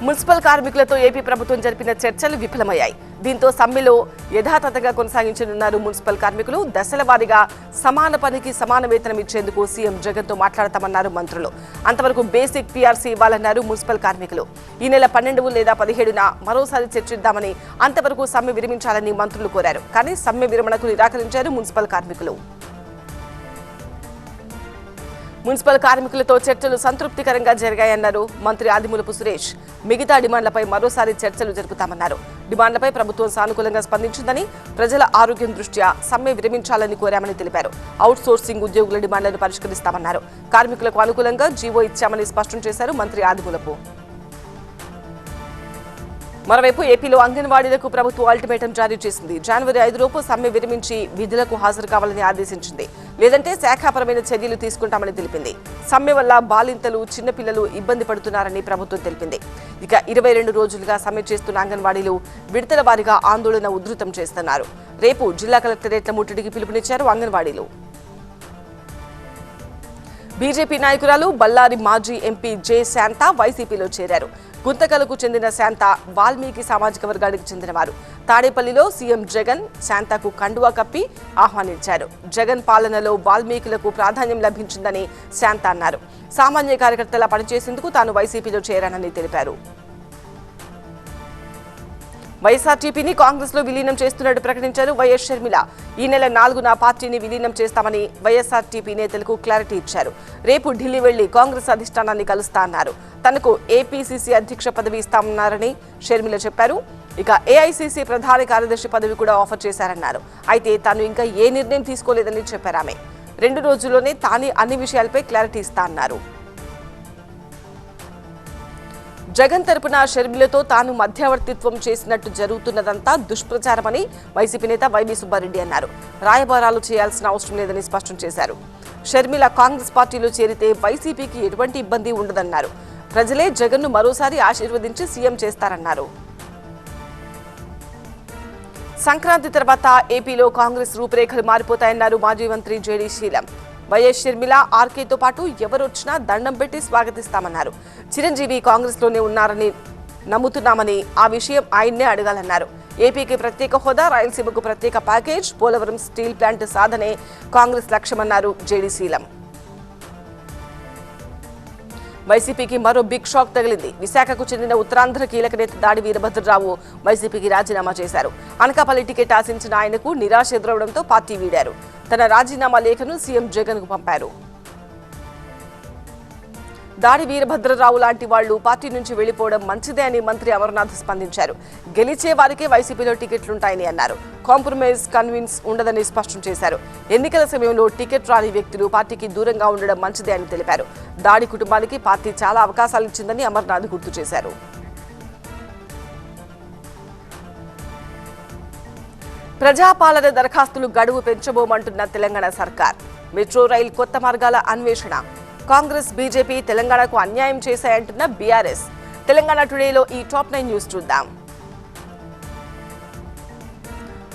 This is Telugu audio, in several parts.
మున్సిపల్ కార్మికులతో ఏపీ ప్రభుత్వం జరిపిన చర్చలు విఫలమయ్యాయి. దీంతో సమ్మెలో యథాతథంగా కొనసాగించనున్నారు మున్సిపల్ కార్మికులు. దశల వారీగా సమాన పనికి సమాన వేతనం ఇచ్చేందుకు సీఎం జగన్తో మాట్లాడతామన్నారు మంత్రులు. అంతవరకు బేసిక్ పీఆర్సీ ఇవ్వాలన్నారు మున్సిపల్ కార్మికులు. ఈ నెల 12 లేదా 17న మరోసారి చర్చిద్దామని, అంతవరకు సమ్మె విరమించాలని మంత్రులు కోరారు. కానీ సమ్మె విరమణకు నిరాకరించారు మున్సిపల్ కార్మికులు. మున్సిపల్ కార్మికులతో చర్చలు సంతృప్తికరంగా జరిగాయన్నారు మంత్రి ఆదిమూలపు సురేష్. మిగతా డిమాండ్లపై మరోసారి చర్చలు జరుపుతామన్నారు. డిమాండ్లపై ప్రభుత్వం సానుకూలంగా స్పందించిందని, ప్రజల ఆరోగ్యం దృష్ట్యా సమ్మె విరమించాలని కోరామని తెలిపారు. అవుట్ సోర్సింగ్ ఉద్యోగుల డిమాండ్లను పరిష్కరిస్తామన్నారు. కార్మికులకు అనుకూలంగా జీవో ఇచ్చామని స్పష్టం చేశారు మంత్రి ఆదిమూలపు. మరోవైపు ఏపీలో అంగన్వాడీలకు ప్రభుత్వం అల్టిమేటం జారీ చేసింది. జనవరి 5 లోపు సమ్మె విరమించి విధులకు హాజరు కావాలని ఆదేశించింది. లేదంటే శాఖాపరమైన చర్యలు తీసుకుంటామని తెలిపింది. సమ్మె వల్ల బాలింతలు, చిన్నపిల్లలు ఇబ్బంది పడుతున్నారని ప్రభుత్వం తెలిపింది. ఇక 22 రోజులుగా సమ్మె చేస్తున్న అంగన్వాడీలు విడతల వారీగా ఆందోళన ఉధృతం చేస్తున్నారు. రేపు జిల్లా కలెక్టరేట్ల ముట్టడికి పిలుపునిచ్చారు అంగన్వాడీలు. బీజేపీ నాయకురాలు బళ్ళారి మాజీ ఎంపీ జె శాంత వైసీపీలో చేరారు. గుంతకలకు చెందిన శాంత వాల్మీకి సామాజిక వర్గానికి చెందినవారు. తాడేపల్లిలో సీఎం జగన్ శాంతకు కండువా కప్పి ఆహ్వానించారు. జగన్ పాలనలో వాల్మీకులకు ప్రాధాన్యం లభించిందని శాంత అన్నారు. సామాన్య కార్యకర్తలా పనిచేసేందుకు తాను వైసీపీలో చేరానని తెలిపారు. వైఎస్ఆర్టీపీని కాంగ్రెస్ లో విలీనం చేస్తున్నట్టు ప్రకటించారు వైఎస్ షర్మిల. ఈ నెల 4న పార్టీని విలీనం చేస్తామని వైఎస్ఆర్టీపీ నేతలకు క్లారిటీ ఇచ్చారు. రేపు ఢిల్లీ వెళ్లి కాంగ్రెస్ అధిష్టానాన్ని కలుస్తా అన్నారు. తనకు ఏపీసీసీ అధ్యక్ష పదవి ఇస్తామన్నారని షర్మిల చెప్పారు. ఇక ఏఐసీసీ ప్రధాన కార్యదర్శి పదవి కూడా ఆఫర్ చేశారన్నారు. అయితే తాను ఇంకా ఏ నిర్ణయం తీసుకోలేదని చెప్పారు ఆమె. 2 రోజుల్లోనే తానే అన్ని విషయాలపై క్లారిటీ ఇస్తా అన్నారు. జగన్ తరపున షర్మిలతో తాను మధ్యవర్తిత్వం చేసినట్టు జరుగుతున్నదంతా దుష్ప్రచారమని వైసీపీ నేత వైవి సుబ్బారెడ్డి అన్నారు. రాయబారాలు చేయాల్సిన అవసరం లేదని స్పష్టం చేశారు. షర్మిల కాంగ్రెస్ పార్టీలో చేరితే వైసీపీకి ఎటువంటి ఇబ్బంది ఉండదన్నారు. ప్రజలే జగన్ను మరోసారి ఆశీర్వదించి సీఎం చేస్తారన్నారు. సంక్రాంతి తర్వాత ఏపీలో కాంగ్రెస్ రూపురేఖలు మారిపోతాయన్నారు మాజీ మంత్రి జేడీ శీలం. వైఎస్ షర్మిల, ఆర్కేతో పాటు ఎవరొచ్చినా దండం పెట్టి స్వాగతిస్తామన్నారు. చిరంజీవి కాంగ్రెస్ లోనే ఉన్నారని నమ్ముతున్నామని, ఆ విషయం ఆయన్నే అడగాలన్నారు. ఏపీకి ప్రత్యేక హోదా, రాయలసీమకు ప్రత్యేక ప్యాకేజ్, పోలవరం స్టీల్ ప్లాంట్ సాధనే కాంగ్రెస్ లక్ష్యమన్నారు జేడీ శీలం. వైసీపీకి మరో బిగ్ షాక్ తగిలింది. విశాఖకు చెందిన ఉత్తరాంధ్ర కీలక నేత దాడి వీరభద్రరావు వైసీపీకి రాజీనామా చేశారు. అనకాపల్లి టికెట్ ఆశించిన ఆయనకు నిరాశ ఎదురవడంతో పార్టీ వీడారు. తన రాజీనామా లేఖను సీఎం జగన్ కు పంపారు. దాడి వీరభద్రరావు లాంటి వాళ్లు పార్టీ నుంచి వెళ్లిపోవడం మంచిదే అని మంత్రి అమర్నాథ్ స్పందించారు. గెలిచే వారికే వైసీపీలో టికెట్లుంటాయని అన్నారు. కాంప్రమైజ్ కన్విన్స్ ఉండదని స్పష్టం చేశారు. ఎన్నికల సమయంలో టికెట్ రాని వ్యక్తులు పార్టీకి దూరంగా ఉండడం మంచిదే అని తెలిపారు. దాడి కుటుంబానికి పార్టీ చాలా అవకాశాలు ఇచ్చిందని అమర్నాథ్ గుర్తు చేశారు. ప్రజాపాలన దరఖాస్తులు గడువు పెంచబోమంటున్న తెలంగాణ సర్కార్. మెట్రో రైల్ కొత్త మార్గాల అన్వేషణ. కాంగ్రెస్, బీజేపీ తెలంగాణకు అన్యాయం చేశాయంటున్న బీఆర్ఎస్. తెలంగాణ టుడేలో ఈ టాప్ 9 న్యూస్ చూద్దాం.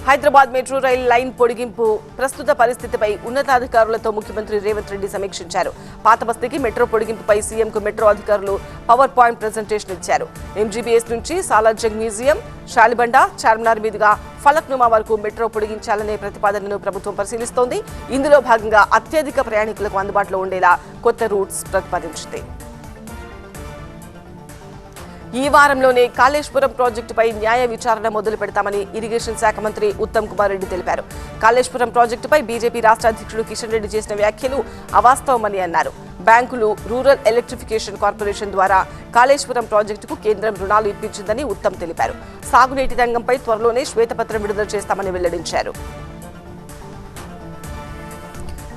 హైదరాబాద్ మెట్రో రైల్ లైన్ పొడిగింపు ప్రస్తుత పరిస్థితిపై ఉన్నతాధికారులతో ముఖ్యమంత్రి రేవంత్ రెడ్డి సమీక్షించారు. పాత బస్తీకి మెట్రో పొడిగింపుపై సీఎంకు మెట్రో అధికారులు పవర్ పాయింట్ ప్రెజెంటేషన్ ఇచ్చారు. ఎంజీబీఎస్ నుంచి సాలార్జంగ్ మ్యూజియం, షాలిబండ, చార్మినార్ మీదుగా ఫలక్నుమా వరకు మెట్రో పొడిగించాలనే ప్రతిపాదనను ప్రభుత్వం పరిశీలిస్తోంది. ఇందులో భాగంగా అత్యధిక ప్రయాణికులకు అందుబాటులో ఉండేలా కొత్త రూట్స్ ప్రతిపాదించింది. ఈ వారంలోనే కాళేశ్వరం ప్రాజెక్టుపై న్యాయ విచారణ మొదలు పెడతామని ఇరిగేషన్ శాఖ మంత్రి ఉత్తమ్ కుమార్ రెడ్డి తెలిపారు. కాళేశ్వరం ప్రాజెక్టుపై బీజేపీ రాష్ట్ర అధ్యక్షుడు కిషన్ రెడ్డి చేసిన వ్యాఖ్యలు అవాస్తవమని అన్నారు. బ్యాంకులు, రూరల్ ఎలక్ట్రిఫికేషన్ కార్పొరేషన్ ద్వారా కాళేశ్వరం ప్రాజెక్టుకు కేంద్రం రుణాలు ఇప్పించిందని ఉత్తమ్ తెలిపారు. సాగునీటి రంగంపై త్వరలోనే శ్వేతపత్రం విడుదల చేస్తామని వెల్లడించారు.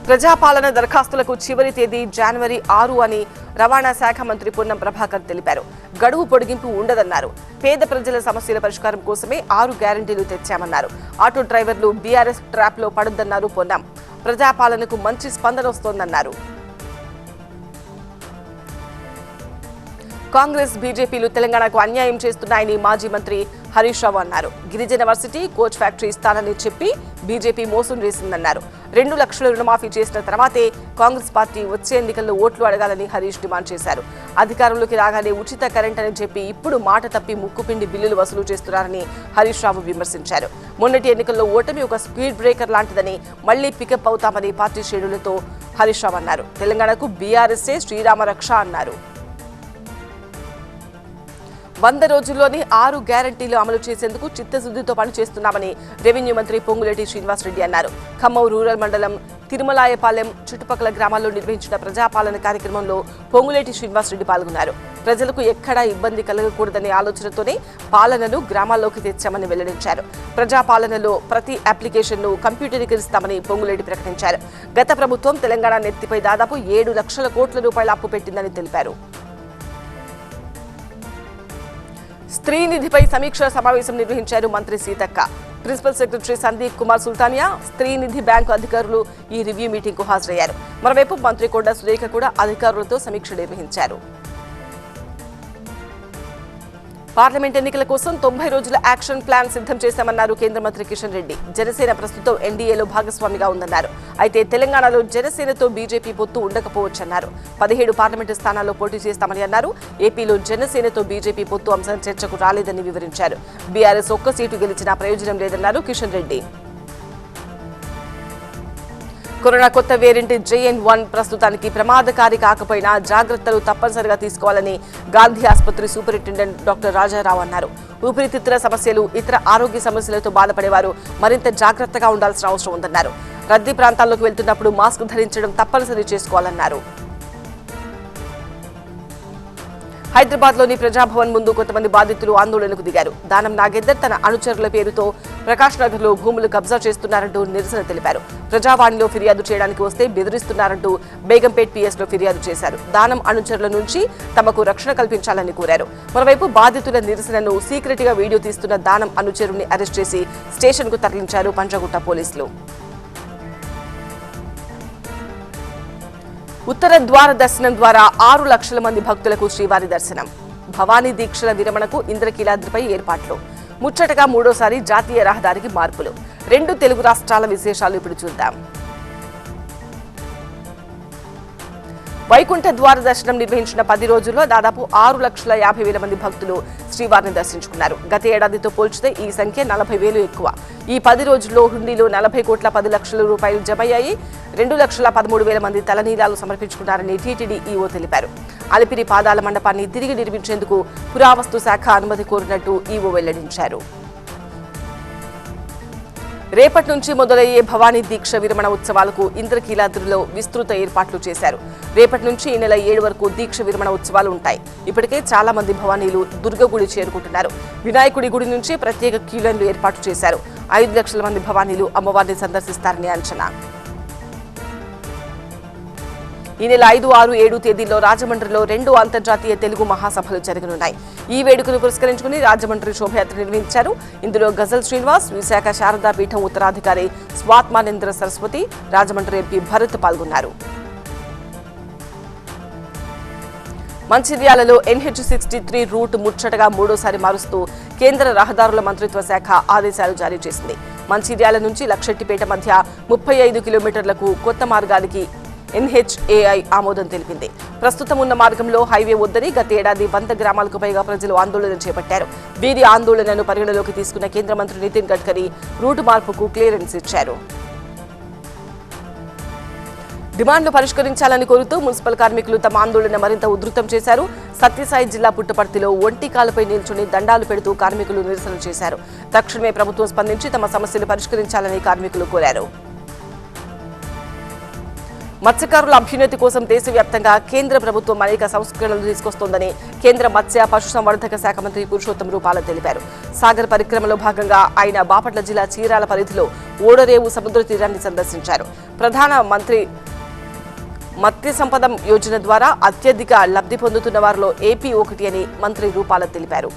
ప్రజాపాలన దరఖాస్తులకు చివరి తేదీ జనవరి 6 అని రవాణా శాఖ మంత్రి పొన్నం ప్రభాకర్ తెలిపారు. గడువు పొడిగింపు ఉండదన్నారు. పేద ప్రజల సమస్యల పరిష్కారం కోసమే 6 గ్యారంటీలు తెచ్చామన్నారు. ఆటో డ్రైవర్లు బీఆర్ఎస్ ట్రాప్ లో పడొద్దన్నారు పొన్నం. ప్రజాపాలనకు మంచి స్పందన వస్తోందన్నారు. కాంగ్రెస్ బీజేపీలు తెలంగాణకు అన్యాయం చేస్తున్నాయని మాజీ మంత్రి హరీష్ రావు అన్నారు. గిరిజన వర్సిటీ కోచ్ ఫ్యాక్టరీ ఇస్తానని చెప్పి బీజేపీ మోసం చేసిందన్నారు. 2 లక్షల రుణమాఫీ చేసిన తర్వాతే కాంగ్రెస్ పార్టీ వచ్చే ఎన్నికల్లో ఓట్లు అడగాలని హరీష్ డిమాండ్ చేశారు. అధికారంలోకి రాగానే ఉచిత కరెంట్ అని చెప్పి ఇప్పుడు మాట తప్పి ముక్కుపిండి బిల్లులు వసూలు చేస్తున్నారని హరీష్ రావు విమర్శించారు. మొన్నటి ఎన్నికల్లో ఓటమి ఒక స్పీడ్ బ్రేకర్ లాంటిదని మళ్లీ పికప్ అవుతామని పార్టీ శ్రేణులతో హరీష్ రావు అన్నారు. తెలంగాణకు బీఆర్ఎస్ఏ శ్రీరామ రక్ష అన్నారు. 100 రోజుల్లోనే 6 గ్యారంటీలు అమలు చేసేందుకు చిత్తశుద్ధితో పనిచేస్తున్నామని రెవెన్యూ మంత్రి పొంగులేటి శ్రీనివాసరెడ్డి అన్నారు. ఖమ్మం రూరల్ మండలం తిరుమలాయపాలెం చుట్టుపక్కల గ్రామాల్లో నిర్వహించిన ప్రజాపాలన కార్యక్రమంలో పొంగులేటి శ్రీనివాసరెడ్డి పాల్గొన్నారు. ప్రజలకు ఎక్కడా ఇబ్బంది కలగకూడదనే ఆలోచనతోనే పాలనను గ్రామాల్లోకి తెచ్చామని వెల్లడించారు. ప్రజాపాలనలో ప్రతి అప్లికేషన్ను కంప్యూటరీకరిస్తామని పొంగులేటి ప్రకటించారు. గత ప్రభుత్వం తెలంగాణ నెత్తిపై దాదాపు 7 లక్షల కోట్ల రూపాయల అప్పు పెట్టిందని తెలిపారు. స్త్రీ నిధిపై సమీక్షా సమావేశం నిర్వహించారు మంత్రి సీతక్క. ప్రిన్సిపల్ సెక్రటరీ సందీప్ కుమార్ సుల్తానియా, స్త్రీ నిధి బ్యాంకు అధికారులు ఈ రివ్యూ మీటింగ్ కు హాజరయ్యారు. మరోవైపు మంత్రి కొండా సురేఖ కూడా అధికారులతో సమీక్ష నిర్వహించారు. పార్లమెంట్ ఎన్నికల కోసం 90 రోజుల యాక్షన్ ప్లాన్ సిద్ధం చేశామన్నారు కేంద్ర మంత్రి కిషన్ రెడ్డి. జనసేన ప్రస్తుతం ఎన్డీఏలో భాగస్వామిగా ఉందన్నారు. అయితే తెలంగాణలో జనసేనతో బీజేపీ పొత్తు ఉండకపోవచ్చన్నారు. 17 పార్లమెంటు స్థానాల్లో పోటీ చేస్తామని అన్నారు. ఏపీలో జనసేనతో బీజేపీ పొత్తు అంశం చర్చకు రాలేదని వివరించారు. బీఆర్ఎస్ ఒక్క సీటు గెలిచినా ప్రయోజనం లేదన్నారు కిషన్ రెడ్డి. కరోనా కొత్త వేరియంట్ JN.1 ప్రస్తుతానికి ప్రమాదకారి కాకపోయినా జాగ్రత్తలు తప్పనిసరిగా తీసుకోవాలని గాంధీ ఆసుపత్రి సూపరింటెండెంట్ డాక్టర్ రాజారావు అన్నారు. ఊపిరితిత్తుల సమస్యలు, ఇతర ఆరోగ్య సమస్యలతో బాధపడేవారు మరింత జాగ్రత్తగా ఉండాల్సిన అవసరం ఉందన్నారు. రద్దీ ప్రాంతాల్లోకి వెళ్తున్నప్పుడు మాస్క్ ధరించడం తప్పనిసరి చేసుకోవాలన్నారు. హైదరాబాద్లోని ప్రజాభవన్ ముందు కొంతమంది బాధితులు ఆందోళనకు దిగారు. దానం నాగేందర్ తన అనుచరుల పేరుతో ప్రకాష్ నగర్లో భూములు కబ్జా చేస్తున్నారంటూ నిరసన తెలిపారు. ప్రజావాణిలో ఫిర్యాదు చేయడానికి వస్తే బెదిరిస్తున్నారంటూ బేగంపేట్ పిఎస్లో ఫిర్యాదు చేశారు. దానం అనుచరుల నుంచి తమకు రక్షణ కల్పించాలని కోరారు. మరోవైపు బాధితుల నిరసనను సీక్రెట్ గా వీడియో తీస్తున్న దానం అనుచరుని అరెస్ట్ చేసి స్టేషన్కు తరలించారు పంజగుట్ట పోలీసులు. ఉత్తర ద్వార దర్శనం ద్వారా 6 లక్షల మంది భక్తులకు శ్రీవారి దర్శనం. భవానీ దీక్షల విరమణకు ఇంద్రకీలాద్రిపై ఏర్పాట్లు. ముచ్చటగా 3వసారి జాతీయ రహదారికి మార్పులు. 2 తెలుగు రాష్ట్రాల విశేషాలు ఇప్పుడు చూద్దాం. వైకుంఠ ద్వార దర్శనం నిర్వహించిన 10 రోజుల్లో దాదాపు 6,50,000 మంది భక్తులు శ్రీవారిని దర్శించుకున్నారు. గత ఏడాదితో పోల్చితే ఈ సంఖ్య 40,000 ఎక్కువ. ఈ 10 రోజుల్లో హుండీలో 40 కోట్ల 10 లక్షల రూపాయలు జమయ్యాయి. 2,13,000 మంది తలనీలాలు సమర్పించుకున్నారని టీటీడీ ఈవో తెలిపారు. అలిపిరి పాదాల మండపాన్ని తిరిగి నిర్మించేందుకు పురావస్తు శాఖ అనుమతి కోరినట్టు ఈవో వెల్లడించారు. రేపటి నుంచి మొదలయ్యే భవానీ దీక్ష విరమణ ఉత్సవాలకు ఇంద్రకీలాద్రిలో విస్తృత ఏర్పాట్లు చేశారు. రేపటి నుంచి ఈ నెల 7 వరకు దీక్ష విరమణ ఉత్సవాలు ఉంటాయి. ఇప్పటికే చాలా మంది భవానీలు దుర్గగుడి చేరుకుంటున్నారు. వినాయకుడి గుడి నుంచి ప్రత్యేక క్యూలైన్లు ఏర్పాటు చేశారు. 5 లక్షల మంది భవానీలు అమ్మవారిని సందర్శిస్తారని అంచనా. ఈ నెల 5, 6, 7 తేదీల్లో రాజమండ్రిలో 2 అంతర్జాతీయ తెలుగు మహాసభలు జరగనున్నాయి. ఈ వేడుకను పురస్కరించుకుని రాజమండ్రి శోభయాత్ర నిర్వహించారు. ఇందులో గజల్ శ్రీనివాస్, విశాఖ శారదా పీఠం ఉత్తరాధికారి స్వాత్మానేంద్ర సరస్వతి, రాజమండ్రి ఎంపీ భరత్ పాల్గొన్నారు. మంచిర్యాలలో NH63 రూట్ ముచ్చటగా 3వసారి మారుస్తూ కేంద్ర రహదారుల మంత్రిత్వ శాఖ ఆదేశాలు జారీ చేసింది. మంచిర్యాల నుంచి లక్షెట్టిపేట మధ్య 35 కిలోమీటర్లకు కొత్త మార్గానికి NHAI ఆమోదం తెలిపింది. ప్రస్తుతం ఉన్న మార్గంలో హైవే వద్దని గత ఏడాది 100 గ్రామాలకు పైగా ప్రజలు ఆందోళన చేపట్టారు. వీరి ఆందోళనను పరిగణలోకి తీసుకున్న కేంద్ర మంత్రి నితిన్ గడ్కరీ రూటు మార్పుకు క్లియరెన్స్ ఇచ్చారు. డిమాండ్లు పరిష్కరించాలని కోరుతూ మున్సిపల్ కార్మికులు తమ ఆందోళన మరింత ఉధృతం చేశారు. సత్యసాయి జిల్లా పుట్టపర్తిలో ఒంటికాలపై నిల్చుని దండాలు పెడుతూ కార్మికులు నిరసన చేశారు. తక్షణమే ప్రభుత్వం స్పందించి తమ సమస్యలు పరిష్కరించాలని కార్మికులు కోరారు. మత్స్యకారుల అభ్యున్నతి కోసం దేశవ్యాప్తంగా కేంద్ర ప్రభుత్వం అనేక సంస్కరణలు తీసుకొస్తోందని కేంద్ర మత్స్య పశుసంవర్ధక శాఖ మంత్రి పురుషోత్తం రూపాల తెలిపారు. సాగర్ పరిక్రమలో భాగంగా ఆయన బాపట్ల జిల్లా చీరాల పరిధిలో ఓడరేవు సముద్ర తీరాన్ని సందర్శించారు. ప్రధాన మంత్రి మత్స్య సంపద యోజన ద్వారా అత్యధిక లబ్ధి పొందుతున్న వారిలో ఏపీ ఒకటి అని మంత్రి రూపాల తెలిపారు.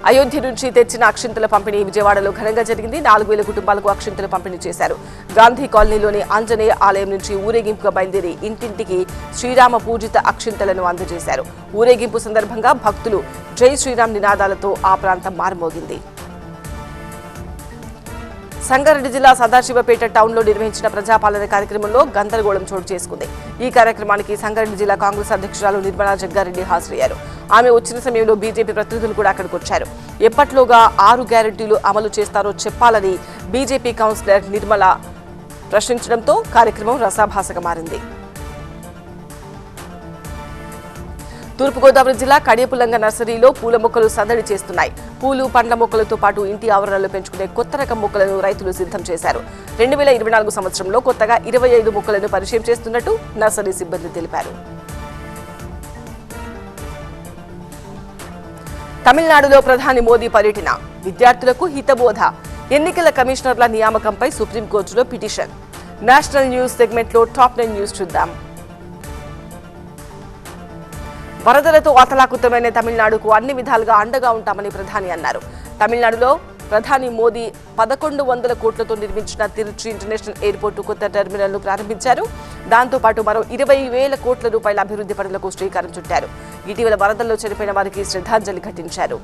అయోధ్య నుంచి తెచ్చిన అక్షింతల పంపిణీ విజయవాడలో ఘనంగా జరిగింది. 4,000 కుటుంబాలకు అక్షింతలు పంపిణీ చేశారు. గాంధీ కాలనీలోని ఆంజనేయ ఆలయం నుంచి ఊరేగింపుగా బయలుదేరి ఇంటింటికి శ్రీరామ పూజిత అక్షింతలను అందజేశారు. ఊరేగింపు సందర్భంగా భక్తులు జై శ్రీరామ్ నినాదాలతో ఆ ప్రాంతం మారుమోగింది. సంగారెడ్డి జిల్లా సదాశివపేట టౌన్లో నిర్వహించిన ప్రజాపాలన కార్యక్రమంలో గందరగోళం చోటు చేసుకుంది. ఈ కార్యక్రమానికి సంగారెడ్డి జిల్లా కాంగ్రెస్ అధ్యక్షురాలు నిర్మలా జగ్గారెడ్డి హాజరయ్యారు. ఆమె వచ్చిన సమయంలో బీజేపీ ప్రతినిధులు కూడా అక్కడికి వచ్చారు. ఎప్పట్లోగా 6 గ్యారెంటీలు అమలు చేస్తారో చెప్పాలని బీజేపీ కౌన్సిలర్ నిర్మల ప్రశ్నించడంతో కార్యక్రమం రసాభాసగా మారింది. తూర్పుగోదావరి జిల్లా కడియపులంగ నర్సరీలో పూల మొక్కలు సందడి చేస్తున్నాయి. పూలు, పండ్ల మొక్కలతో పాటు ఇంటి ఆవరణలో పెంచుకునే కొత్త రకం మొక్కలను రైతులు సిద్ధం చేశారు. 2024 సంవత్సరంలో కొత్తగా 25 మొక్కలను పరిచయం చేస్తున్నట్టు నర్సరీ సిబ్బంది తెలిపారు. తమిళనాడులో ప్రధాని మోదీ పర్యటన, విద్యార్థులకు హితబోధ, ఎన్నికల కమిషనర్ల నియామకంపై సుప్రీంకోర్టులో పిటిషన్. నేషనల్ న్యూస్ సెగ్మెంట్లో టాప్ 9 న్యూస్ చూద్దాం. వరదలతో అతలాకుతమైన తమిళనాడుకు అన్ని విధాలుగా అండగా ఉంటామని ప్రధాని అన్నారు. తమిళనాడులో ప్రధాని మోదీ 1,100 కోట్లతో నిర్మించిన తిరుచి ఇంటర్నేషనల్ ఎయిర్పోర్టు కొత్త టెర్మినల్ను ప్రారంభించారు. దాంతో పాటు మరో 20,000 కోట్ల రూపాయల అభివృద్ధి పనులకు శ్రీకారం చుట్టారు. ఇటీవల వరదల్లో చనిపోయిన వారికి శ్రద్ధాంజలి ఘటించారు.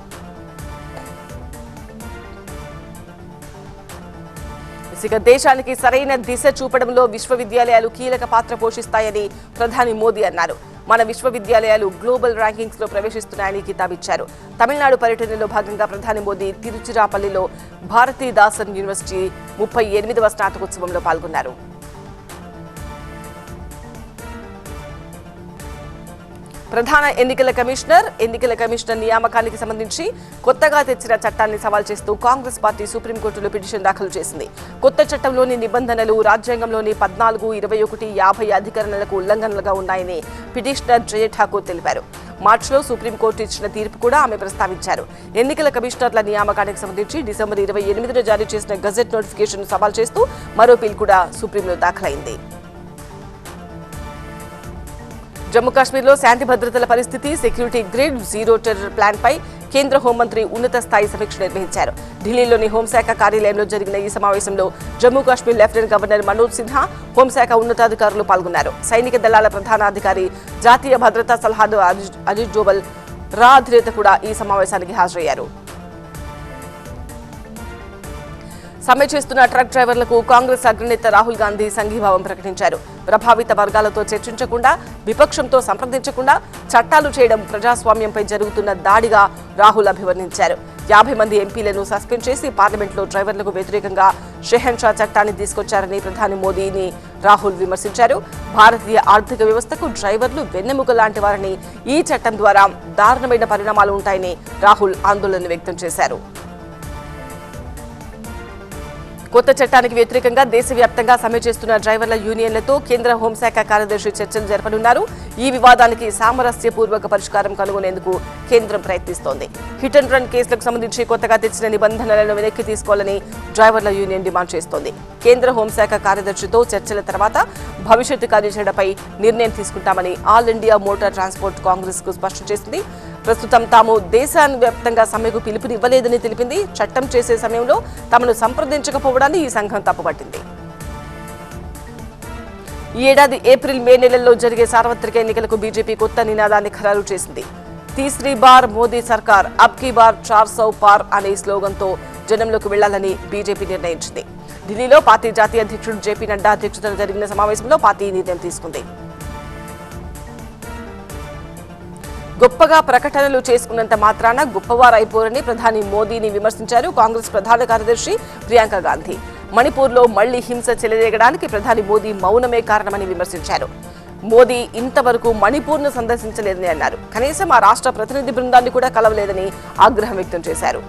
ఇక దేశానికి సరైన దిశ చూపడంలో విశ్వవిద్యాలయాలు కీలక పాత్ర పోషిస్తాయని ప్రధాని మోదీ అన్నారు. మన విశ్వవిద్యాలయాలు గ్లోబల్ ర్యాంకింగ్స్ లో ప్రవేశిస్తున్నాయని కితాబిచ్చారు. తమిళనాడు పర్యటనలో భాగంగా ప్రధాని మోదీ తిరుచిరాపల్లిలో భారతీదాసన్ యూనివర్సిటీ 38వ స్నాతకోత్సవంలో పాల్గొన్నారు. ప్రధాన ఎన్నికల కమిషనర్ నియామకానికి సంబంధించి కొత్తగా తెచ్చిన చట్టాన్ని సవాల్ చేస్తూ కాంగ్రెస్ పార్టీ సుప్రీంకోర్టులో పిటిషన్ దాఖలు చేసింది. కొత్త చట్టంలోని నిబంధనలు రాజ్యాంగంలోని 14, 21, 50 అధికరణలకు ఉల్లంఘనలుగా ఉన్నాయని పిటిషనర్ జయ ఠాకూర్ తెలిపారు. మార్చిలో సుప్రీంకోర్టు ఇచ్చిన తీర్పు కూడా ఆమె ప్రస్తావించారు. ఎన్నికల కమిషనర్ల నియామకానికి సంబంధించి డిసెంబర్ 28న జారీ చేసిన గజెట్ నోటిఫికేషన్ సవాల్ చేస్తూ మరో పిల్ కూడా సుప్రీంలో దాఖలైంది. జమ్మూ కాశ్మీర్లో శాంతి భద్రతల పరిస్థితి, security grid, zero terror plan పై కేంద్ర హోంమంత్రి ఉన్నత స్థాయి సమీక్ష నిర్వహించారు. ఢిల్లీలోని హోంశాఖ కార్యాలయంలో జరిగిన ఈ సమావేశంలో జమ్మూ కాశ్మీర్ లెఫ్టినెంట్ గవర్నర్ మనోజ్ సిన్హా, హోంశాఖ ఉన్నతాధికారులు పాల్గొన్నారు. సైనిక దళాల ప్రధానాధికారి, జాతీయ భద్రతా సలహాదారు అజిత్ డోవల్ రా అధినేత కూడా ఈ సమావేశానికి హాజరయ్యారు. సమ్మె చేస్తున్న ట్రక్ డ్రైవర్లకు కాంగ్రెస్ అగ్రనేత రాహుల్ గాంధీ సంఘీభావం ప్రకటించారు. ప్రభావిత వర్గాలతో చర్చించకుండా, విపక్షంతో సంప్రదించకుండా చట్టాలు చేయడం ప్రజాస్వామ్యంపై జరుగుతున్న దాడిగా రాహుల్ అభివర్ణించారు. 50 మంది ఎంపీలను సస్పెండ్ చేసి పార్లమెంట్లో డ్రైవర్లకు వ్యతిరేకంగా షెహన్షా చట్టాన్ని తీసుకొచ్చారని ప్రధాని మోదీని రాహుల్ విమర్శించారు. భారతీయ ఆర్థిక వ్యవస్థకు డ్రైవర్లు వెన్నెముక లాంటి వారని, ఈ చట్టం ద్వారా దారుణమైన పరిణామాలు ఉంటాయని రాహుల్ ఆందోళన వ్యక్తం చేశారు. కొత్త చట్టానికి వ్యతిరేకంగా దేశవ్యాప్తంగా సమ్మె చేస్తున్న డ్రైవర్ల యూనియన్లతో కేంద్ర హోంశాఖ కార్యదర్శి చర్చలు జరపనున్నారు. ఈ వివాదానికి సామరస్యపూర్వక పరిష్కారం కనుగొనేందుకు కేంద్రం ప్రయత్నిస్తోంది. హిట్ అండ్ రన్ కేసులకు సంబంధించి కొత్తగా తెచ్చిన నిబంధనలను వెనక్కి తీసుకోవాలని డ్రైవర్ల యూనియన్ డిమాండ్ చేస్తోంది. కేంద్ర హోంశాఖ కార్యదర్శితో చర్చల తర్వాత భవిష్యత్తు కార్యాచరణపై నిర్ణయం తీసుకుంటామని all India motor transport Congress కు స్పష్టం చేసింది. ప్రస్తుతం తాము దేశవ్యాప్తంగా సమ్మెకు పిలుపునివ్వలేదని తెలిపింది. చట్టం చేసే సమయంలో తమను సంప్రదించకపోవడాన్ని ఈ సంఘం తప్పుపట్టింది. ఈ ఏడాది ఏప్రిల్, మే నెలల్లో జరిగే సార్వత్రిక ఎన్నికలకు బీజేపీ కొత్త నినాదాన్ని ఖరారు చేసింది. తీస్రీ బార్ మోదీ సర్కార్, అబ్ కీ బార్ 400 పార్ అనే స్లోగన్తో జనంలోకి వెళ్లాలని బీజేపీ నిర్ణయించింది. ఢిల్లీలో పార్టీ జాతీయ అధ్యక్షుడు జేపీ నడ్డా అధ్యక్షతన జరిగిన సమావేశంలో పార్టీ నిర్ణయం తీసుకుంది. గొప్పగా ప్రకటనలు చేసుకున్నంత మాత్రాన గొప్పవారైపోరని ప్రధాని మోదీని విమర్శించారు కాంగ్రెస్ ప్రధాన కార్యదర్శి ప్రియాంక గాంధీ. మణిపూర్లో మళ్లీ హింస చెలరేగడానికి ప్రధాని మోదీ మౌనమే కారణమని విమర్శించారు. మోదీ ఇంతవరకు మణిపూర్ను సందర్శించలేదని అన్నారు. కనీసం ఆ రాష్ట్ర ప్రతినిధి బృందాన్ని కూడా కలవలేదని ఆగ్రహం వ్యక్తం చేశారు.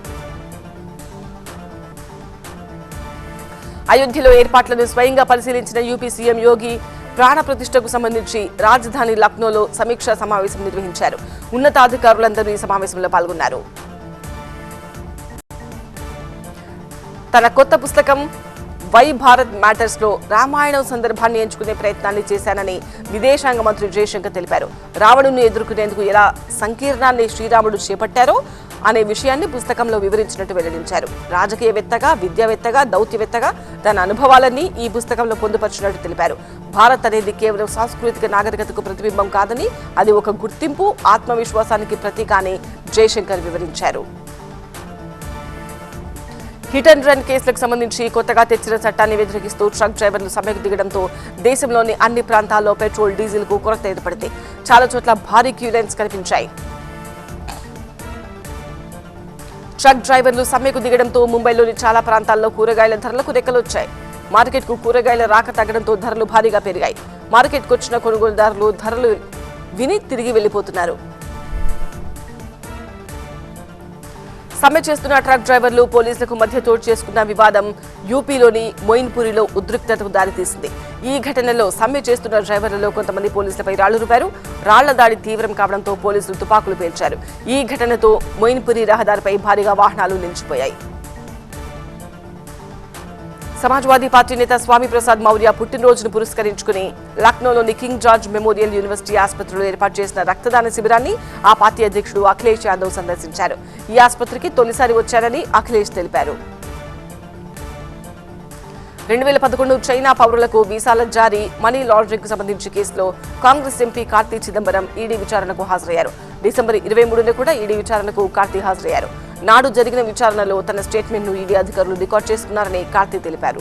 అయోధ్యలో ఏర్పాట్లను స్వయంగా పరిశీలించిన యూపీ సీఎం యోగి ప్రాణ ప్రతిష్టకు సంబంధించి రాజధాని లక్నోలో సమీక్షా సమావేశం నిర్వహించారు. ఉన్నతాధికారులందరూ ఈ సమావేశంలో పాల్గొన్నారు. తన కొత్త పుస్తకం వై భారత్ మ్యాటర్స్ లో రామాయణం సందర్భాన్ని ఎంచుకునే ప్రయత్నాన్ని చేశానని విదేశాంగ మంత్రి జయశంకర్ తెలిపారు. రావణుని ఎదుర్కొనేందుకు ఎలా సంకీర్ణాన్ని శ్రీరాముడు చేపట్టారో అనే విషయాన్ని పుస్తకంలో వివరించినట్టు వెల్లడించారు. రాజకీయవేత్తగా, విద్యావేత్తగా, దౌత్యవేత్తగా తన అనుభవాలన్నీ ఈ పుస్తకంలో పొందుపరిచినట్టు తెలిపారు. భారత్ అనేది కేవలం సాంస్కృతిక నాగరికతకు ప్రతిబింబం కాదని, అది ఒక గుర్తింపు, ఆత్మవిశ్వాసానికి ప్రతీక అని జయశంకర్ వివరించారు. హిట్ అండ్ రన్ కేసులకు సంబంధించి కొత్తగా తెచ్చిన చట్టాన్ని వ్యతిరేకిస్తూ ట్రక్ డ్రైవర్లు సమ్మెకు దిగడంతో దేశంలోని అన్ని ప్రాంతాల్లో పెట్రోల్, డీజిల్ కు కొరత ఏర్పడింది. చాలా చోట్ల భారీ క్యూ లైన్స్ కనిపించాయి. ట్రక్ డ్రైవర్లు సమ్మెకు దిగడంతో ముంబైలోని చాలా ప్రాంతాల్లో కూరగాయల ధరలకు రెక్కలొచ్చాయి. మార్కెట్కు కూరగాయల రాక తగ్గడంతో ధరలు భారీగా పెరిగాయి. మార్కెట్కు వచ్చిన కొనుగోలుదారులు ధరలు విని తిరిగి వెళ్లిపోతున్నారు. సమ్మె చేస్తున్న ట్రక్ డ్రైవర్లు, పోలీసులకు మధ్య చోటు చేసుకున్న వివాదం యూపీలోని మొయిన్పూరిలో ఉద్రిక్తతకు దారితీసింది. ఈ ఘటనలో సమ్మె చేస్తున్న డ్రైవర్లలో కొంతమంది పోలీసులపై రాళ్లు రుపారు. రాళ్ల దాడి తీవ్రం కావడంతో పోలీసులు తుపాకులు పేల్చారు. ఈ ఘటనతో మొయిన్పూరి రహదారిపై భారీగా వాహనాలు నిలిచిపోయాయి. సమాజ్వాదీ పార్టీ నేత స్వామి ప్రసాద్ మౌర్య పుట్టినరోజును పురస్కరించుకుని లక్నోలోని కింగ్ జార్జ్ మెమోరియల్ యూనివర్సిటీ ఆసుపత్రిలో ఏర్పాటు చేసిన రక్తదాన శిబిరాన్ని ఆ పార్టీ అధ్యక్షుడు అఖిలేష్ యాదవ్ సందర్శించారు. ఈ ఆసుపత్రికి తొలిసారి వచ్చారని అఖిలేష్ తెలిపారు. 2011 చైనా పౌరులకు వీసాల జారీ, మనీ లాండరింగ్ కు సంబంధించి కేసులో కాంగ్రెస్ ఎంపీ కార్తీ చిదంబరం ఈడీ విచారణకు హాజరయ్యారు. డిసెంబర్ 23న కూడా ఈడీ విచారణకు కార్తీ హాజరయ్యారు. నాడు జరిగిన విచారణలో తన స్టేట్మెంట్ను ఈడీ అధికారులు రికార్డు చేసుకున్నారని కార్తీ తెలిపారు.